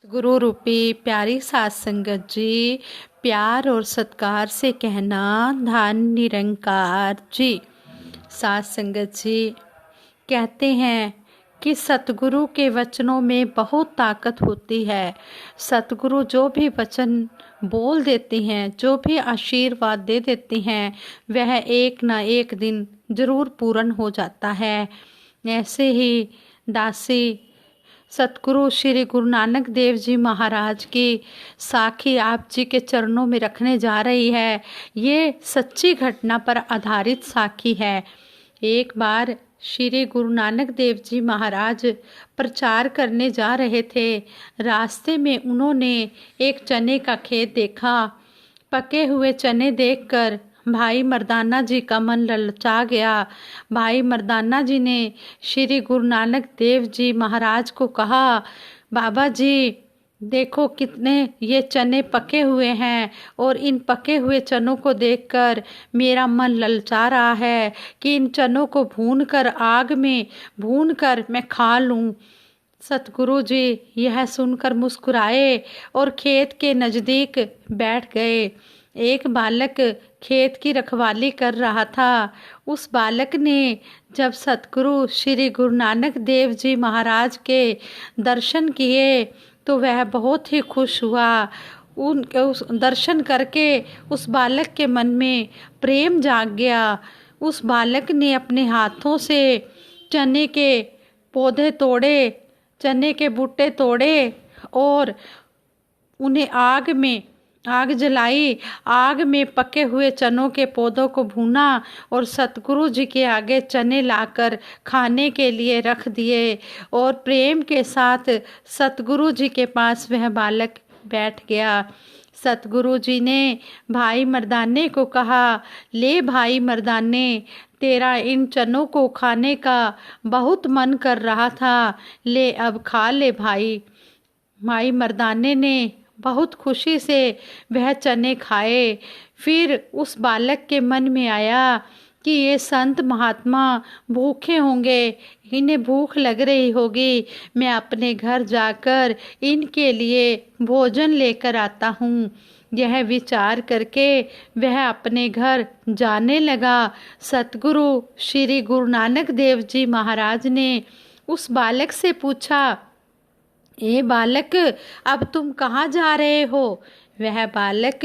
गुरु रूपी प्यारी सात संगत जी, प्यार और सत्कार से कहना धन निरंकार जी। सात संगत जी कहते हैं कि सतगुरु के वचनों में बहुत ताकत होती है। सतगुरु जो भी वचन बोल देते हैं, जो भी आशीर्वाद दे देते हैं, वह एक ना एक दिन जरूर पूर्ण हो जाता है। ऐसे ही दासी सतगुरु श्री गुरु नानक देव जी महाराज की साखी आप जी के चरणों में रखने जा रही है। ये सच्ची घटना पर आधारित साखी है। एक बार श्री गुरु नानक देव जी महाराज प्रचार करने जा रहे थे। रास्ते में उन्होंने एक चने का खेत देखा। पके हुए चने देखकर भाई मर्दाना जी का मन ललचा गया। भाई मर्दाना जी ने श्री गुरु नानक देव जी महाराज को कहा, बाबा जी देखो कितने ये चने पके हुए हैं और इन पके हुए चनों को देखकर मेरा मन ललचा रहा है कि इन चनों को भूनकर आग में भूनकर मैं खा लूं। सतगुरु जी यह सुनकर मुस्कुराए और खेत के नज़दीक बैठ गए। एक बालक खेत की रखवाली कर रहा था। उस बालक ने जब सतगुरु श्री गुरु नानक देव जी महाराज के दर्शन किए तो वह बहुत ही खुश हुआ। उस दर्शन करके उस बालक के मन में प्रेम जाग गया। उस बालक ने अपने हाथों से चने के पौधे तोड़े, चने के बूटे तोड़े और उन्हें आग जलाई। आग में पके हुए चनों के पौधों को भूना और सतगुरु जी के आगे चने लाकर खाने के लिए रख दिए और प्रेम के साथ सतगुरु जी के पास वह बालक बैठ गया। सतगुरु जी ने भाई मर्दाने को कहा, ले भाई मर्दाने, तेरा इन चनों को खाने का बहुत मन कर रहा था, ले अब खा ले भाई। भाई मर्दाने ने बहुत खुशी से वह चने खाए। फिर उस बालक के मन में आया कि ये संत महात्मा भूखे होंगे, इन्हें भूख लग रही होगी, मैं अपने घर जाकर इनके लिए भोजन लेकर आता हूँ। यह विचार करके वह अपने घर जाने लगा। सतगुरु श्री गुरु नानक देव जी महाराज ने उस बालक से पूछा, ए बालक अब तुम कहाँ जा रहे हो? वह बालक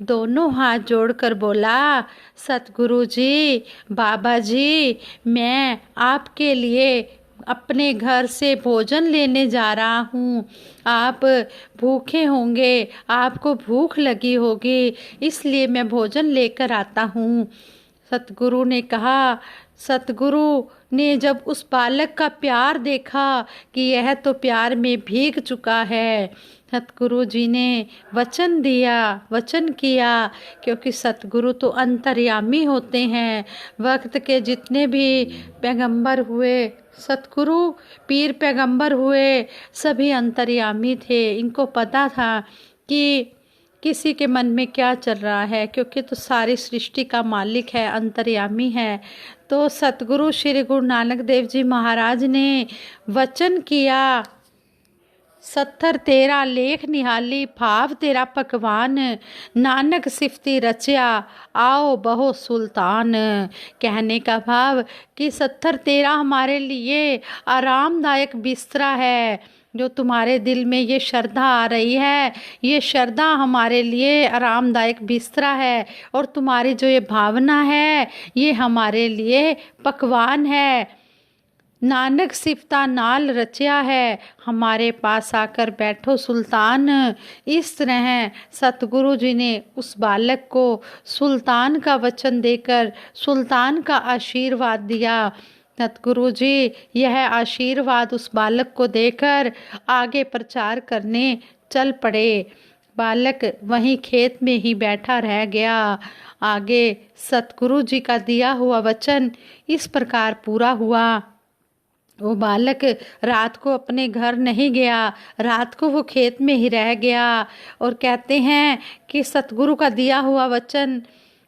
दोनों हाथ जोड़कर बोला, सतगुरु जी, बाबा जी, मैं आपके लिए अपने घर से भोजन लेने जा रहा हूँ। आप भूखे होंगे, आपको भूख लगी होगी, इसलिए मैं भोजन लेकर आता हूँ। सतगुरु ने कहा। सतगुरु ने जब उस बालक का प्यार देखा कि यह तो प्यार में भीग चुका है, सतगुरु जी ने वचन दिया, वचन किया, क्योंकि सतगुरु तो अंतर्यामी होते हैं। वक्त के जितने भी पैगंबर हुए, सतगुरु पीर पैगंबर हुए, सभी अंतर्यामी थे। इनको पता था कि किसी के मन में क्या चल रहा है, क्योंकि तो सारी सृष्टि का मालिक है, अंतर्यामी है। तो सतगुरु श्री गुरु नानक देव जी महाराज ने वचन किया, सत्तर तेरा लेख निहाली, भाव तेरा पकवान, नानक सिफती रचिया, आओ बहो सुल्तान। कहने का भाव कि सत्तर तेरा हमारे लिए आरामदायक बिस्तरा है। जो तुम्हारे दिल में ये श्रद्धा आ रही है, ये श्रद्धा हमारे लिए आरामदायक बिस्तरा है, और तुम्हारी जो ये भावना है, ये हमारे लिए पकवान है। नानक सिफता नाल रचिया है, हमारे पास आकर बैठो सुल्तान। इस तरह सतगुरु जी ने उस बालक को सुल्तान का वचन देकर सुल्तान का आशीर्वाद दिया। सतगुरु जी यह आशीर्वाद उस बालक को देकर आगे प्रचार करने चल पड़े। बालक वहीं खेत में ही बैठा रह गया। आगे सतगुरु जी का दिया हुआ वचन इस प्रकार पूरा हुआ। वो बालक रात को अपने घर नहीं गया, रात को वो खेत में ही रह गया। और कहते हैं कि सतगुरु का दिया हुआ वचन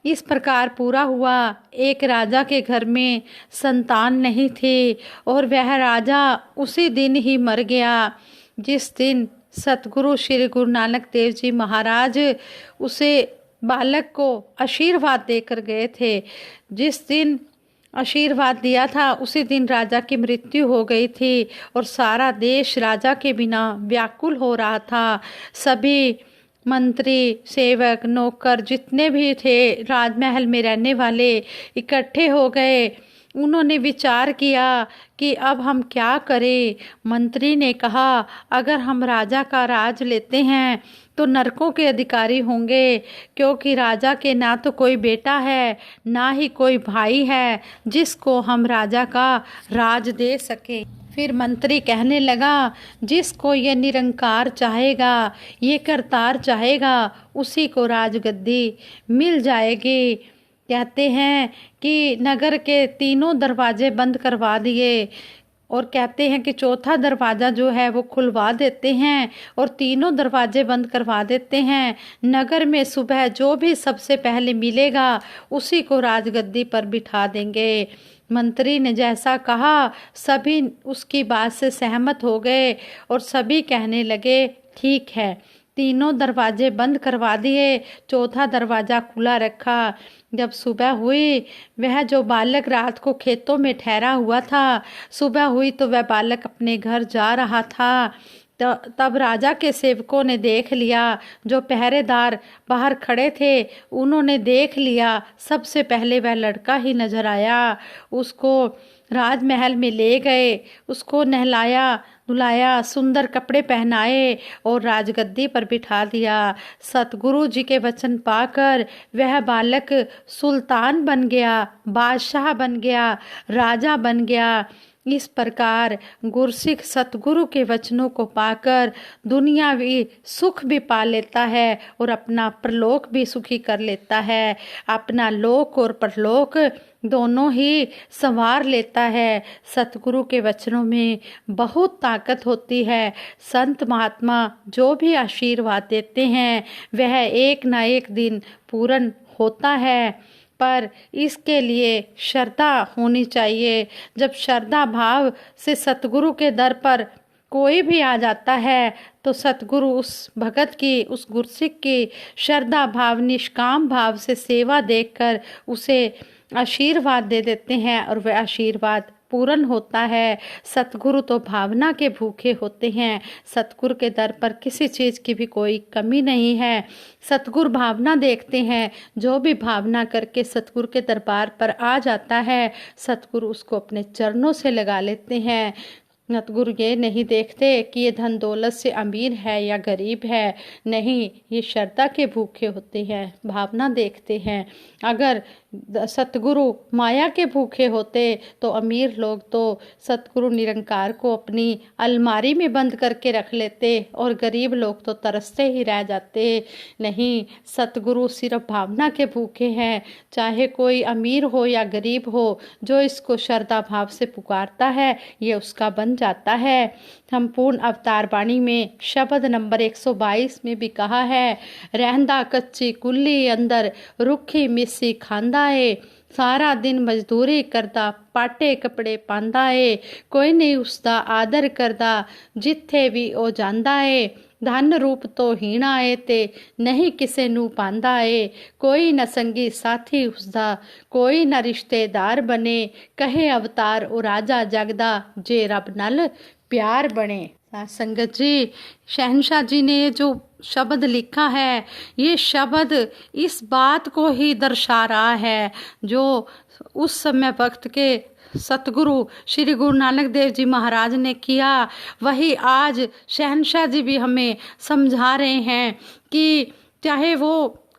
इस प्रकार पूरा हुआ। एक राजा के घर में संतान नहीं थी और वह राजा उसी दिन ही मर गया जिस दिन सतगुरु श्री गुरु नानक देव जी महाराज उसे बालक को आशीर्वाद देकर गए थे। जिस दिन आशीर्वाद दिया था उसी दिन राजा की मृत्यु हो गई थी और सारा देश राजा के बिना व्याकुल हो रहा था। सभी मंत्री, सेवक, नौकर जितने भी थे राजमहल में रहने वाले इकट्ठे हो गए। उन्होंने विचार किया कि अब हम क्या करें। मंत्री ने कहा, अगर हम राजा का राज लेते हैं तो नरकों के अधिकारी होंगे, क्योंकि राजा के ना तो कोई बेटा है ना ही कोई भाई है जिसको हम राजा का राज दे सके। फिर मंत्री कहने लगा, जिसको ये निरंकार चाहेगा, ये करतार चाहेगा, उसी को राजगद्दी मिल जाएगी। कहते हैं कि नगर के तीनों दरवाजे बंद करवा दिए और कहते हैं कि चौथा दरवाज़ा जो है वो खुलवा देते हैं और तीनों दरवाजे बंद करवा देते हैं। नगर में सुबह जो भी सबसे पहले मिलेगा उसी को राजगद्दी पर बिठा देंगे। मंत्री ने जैसा कहा सभी उसकी बात से सहमत हो गए और सभी कहने लगे, ठीक है। तीनों दरवाजे बंद करवा दिए, चौथा दरवाज़ा खुला रखा। जब सुबह हुई, वह जो बालक रात को खेतों में ठहरा हुआ था, सुबह हुई तो वह बालक अपने घर जा रहा था। तब राजा के सेवकों ने देख लिया, जो पहरेदार बाहर खड़े थे उन्होंने देख लिया। सबसे पहले वह लड़का ही नजर आया। उसको राजमहल में ले गए, उसको नहलाया धुलाया, सुंदर कपड़े पहनाए और राजगद्दी पर बिठा दिया। सतगुरु जी के वचन पाकर वह बालक सुल्तान बन गया, बादशाह बन गया, राजा बन गया। इस प्रकार गुरसिख सतगुरु के वचनों को पाकर दुनियावी सुख भी पा लेता है और अपना परलोक भी सुखी कर लेता है। अपना लोक और परलोक दोनों ही संवार लेता है। सतगुरु के वचनों में बहुत ताकत होती है। संत महात्मा जो भी आशीर्वाद देते हैं वह एक ना एक दिन पूर्ण होता है, पर इसके लिए श्रद्धा होनी चाहिए। जब श्रद्धा भाव से सतगुरु के दर पर कोई भी आ जाता है तो सतगुरु उस भगत की, उस गुरसिख की श्रद्धा भाव, निष्काम भाव से सेवा देखकर उसे आशीर्वाद दे देते हैं और वह आशीर्वाद पूर्ण होता है। सतगुरु तो भावना के भूखे होते हैं। सतगुरु के दर पर किसी चीज़ की भी कोई कमी नहीं है। सतगुरु भावना देखते हैं। जो भी भावना करके सतगुरु के दरबार पर आ जाता है, सतगुरु उसको अपने चरणों से लगा लेते हैं। सतगुरु ये नहीं देखते कि ये धन दौलत से अमीर है या गरीब है, नहीं, ये श्रद्धा के भूखे होते हैं, भावना देखते हैं। अगर सतगुरु माया के भूखे होते तो अमीर लोग तो सतगुरु निरंकार को अपनी अलमारी में बंद करके रख लेते और गरीब लोग तो तरसते ही रह जाते। नहीं, सतगुरु सिर्फ भावना के भूखे हैं। चाहे कोई अमीर हो या गरीब हो, जो इसको श्रद्धा भाव से पुकारता है ये उसका बन जाता है। हम पूर्ण अवतार वाणी में शब्द नंबर 122 में भी कहा है, रहंदा कच्ची कुल्ली अंदर रुखी मिस्सी खांदा है, सारा दिन मजदूरी करदा पाटे कपड़े पांदा है, कोई नहीं उसका आदर करदा जिथे भी ओ जांदा है, धन रूप तो हीणा है ते नहीं किसे नू पांदा है, कोई न संगी साथी उसदा कोई न रिश्तेदार बने, कहे अवतार ओ राजा जगदा जे रब नल प्यार बने। संगत जी, शहनशाह जी ने जो शब्द लिखा है ये शब्द इस बात को ही दर्शा रहा है जो उस समय वक्त के सतगुरु श्री गुरु नानक देव जी महाराज ने किया, वही आज शहनशाह जी भी हमें समझा रहे हैं कि चाहे वो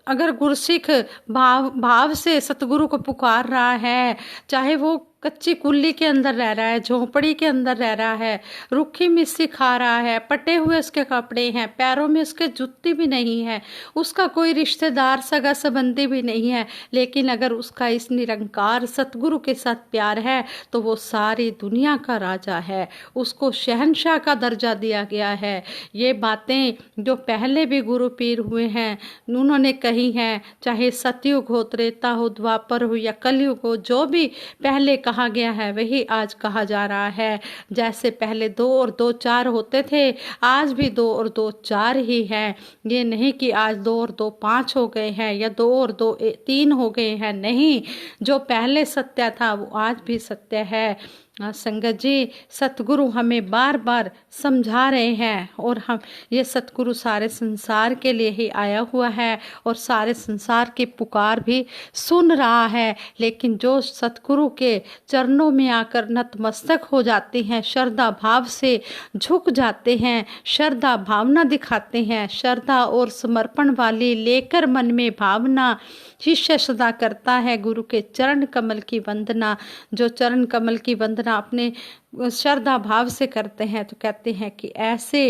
अगर गुरसिख भाव से सतगुरु को पुकार रहा है, चाहे वो कच्ची कुल्ली के अंदर रह रहा है, झोंपड़ी के अंदर रह रहा है, रुखी मिस्सी खा रहा है, पटे हुए उसके कपड़े हैं, पैरों में उसके जूती भी नहीं है, उसका कोई रिश्तेदार सगा संबंधी भी नहीं है, लेकिन अगर उसका इस निरंकार सतगुरु के साथ प्यार है तो वो सारी दुनिया का राजा है, उसको शहनशाह का दर्जा दिया गया है। ये बातें जो पहले भी गुरु पीर हुए हैं उन्होंने कही हैं, चाहे सतयुग हो, त्रेता हो, द्वापर हो या कलयुग हो, जो भी पहले कहा गया है वही आज कहा जा रहा है। जैसे पहले 2 और 2 4 होते थे, आज भी 2 और 2 4 ही है। ये नहीं कि आज 2 और 2 5 हो गए हैं या 2 और 2 3 हो गए हैं, नहीं। जो पहले सत्य था वो आज भी सत्य है। संगत जी, सतगुरु हमें बार बार समझा रहे हैं और हम ये सतगुरु सारे संसार के लिए ही आया हुआ है और सारे संसार की पुकार भी सुन रहा है। लेकिन जो सतगुरु के चरणों में आकर नतमस्तक हो जाते हैं, श्रद्धा भाव से झुक जाते हैं, श्रद्धा भावना दिखाते हैं, श्रद्धा और समर्पण वाली लेकर मन में भावना, शिष्य सदा करता है गुरु के चरण कमल की वंदना। जो चरण कमल की वंदना अपने श्रद्धा भाव से करते हैं तो कहते हैं कि ऐसे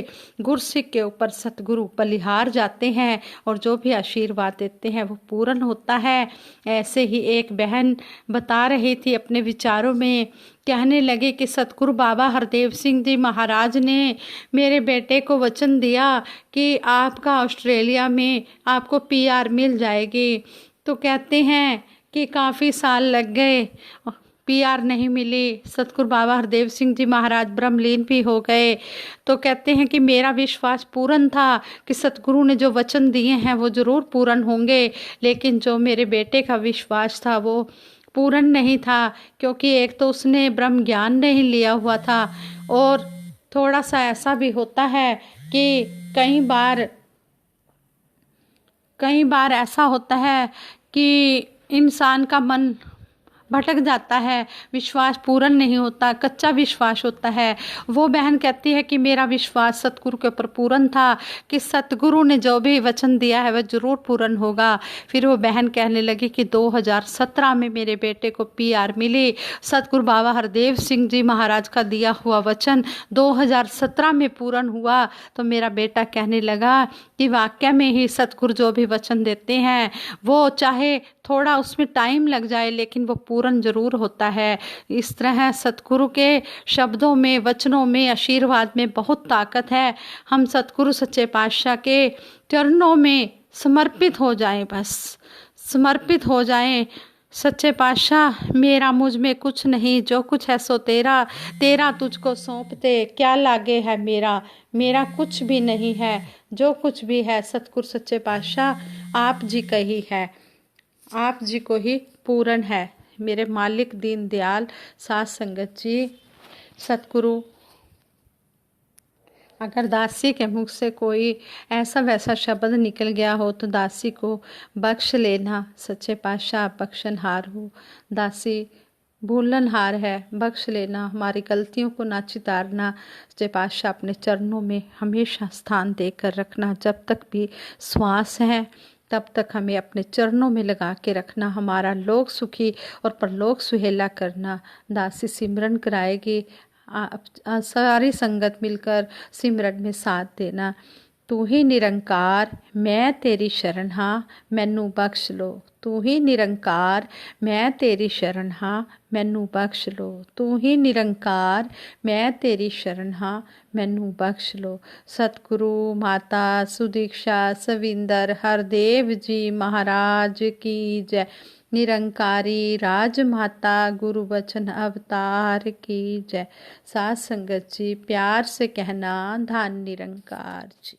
गुरसिक के ऊपर सतगुरु बलिहार जाते हैं और जो भी आशीर्वाद देते हैं वो पूर्ण होता है। ऐसे ही एक बहन बता रही थी अपने विचारों में, कहने लगे कि सतगुरु बाबा हरदेव सिंह जी महाराज ने मेरे बेटे को वचन दिया कि आपका ऑस्ट्रेलिया में आपको पीआर मिल जाएगी। तो कहते हैं कि काफ़ी साल लग गए, पीआर नहीं मिली। सतगुरु बाबा हरदेव सिंह जी महाराज ब्रह्मलीन भी हो गए। तो कहते हैं कि मेरा विश्वास पूर्ण था कि सतगुरु ने जो वचन दिए हैं वो ज़रूर पूर्ण होंगे, लेकिन जो मेरे बेटे का विश्वास था वो पूर्ण नहीं था, क्योंकि एक तो उसने ब्रह्म ज्ञान नहीं लिया हुआ था और थोड़ा सा ऐसा भी होता है कि कई बार ऐसा होता है कि इंसान का मन भटक जाता है, विश्वास पूर्ण नहीं होता, कच्चा विश्वास होता है। वो बहन कहती है कि मेरा विश्वास सतगुरु के ऊपर पूर्ण था कि सतगुरु ने जो भी वचन दिया है वह ज़रूर पूर्ण होगा। फिर वो बहन कहने लगी कि 2017 में मेरे बेटे को पीआर मिली। सतगुरु बाबा हरदेव सिंह जी महाराज का दिया हुआ वचन 2017 में पूर्ण हुआ। तो मेरा बेटा कहने लगा कि वाकई में ही सतगुरु जो भी वचन देते हैं वो चाहे थोड़ा उसमें टाइम लग जाए लेकिन वो पूर्ण जरूर होता है। इस तरह सतगुरु के शब्दों में, वचनों में, आशीर्वाद में बहुत ताकत है। हम सतगुरु सच्चे पातशाह के चरणों में समर्पित हो जाएं, बस समर्पित हो जाएं। सच्चे पातशाह मेरा मुझ में कुछ नहीं, जो कुछ है सो तेरा, तेरा तुझको सौंपते क्या लागे है मेरा, मेरा कुछ भी नहीं है, जो कुछ भी है सतगुरु सच्चे पातशाह आप जी का ही है, आप जी को ही पूर्ण है। मेरे मालिक दीन दयाल साध संगत जी, सतगुरु अगर दासी के मुख से कोई ऐसा वैसा शब्द निकल गया हो तो दासी को बख्श लेना। सच्चे पातशाह बख्शनहार हो, दासी भूलनहार है, बख्श लेना, हमारी गलतियों को ना चितारना। सच्चे पातशाह अपने चरणों में हमेशा स्थान देकर रखना। जब तक भी श्वास है तब तक हमें अपने चरणों में लगा के रखना। हमारा लोक सुखी और परलोक सुहेला करना। दासी सिमरन कराएगी, सारी संगत मिलकर सिमरन में साथ देना। तू ही निरंकार मैं तेरी शरण हाँ, मैनू बख्श लो। तू ही निरंकार मैं तेरी शरण हाँ, मैनू बख्श लो। तू ही निरंकार मैं तेरी शरण हाँ, मैनू बख्श लो। सतगुरु माता सुदीक्षा सविंदर हरदेव जी महाराज की जय। निरंकारी राजमाता गुरु वचन अवतार की जय। साध संगत जी प्यार से कहना धन निरंकार जी।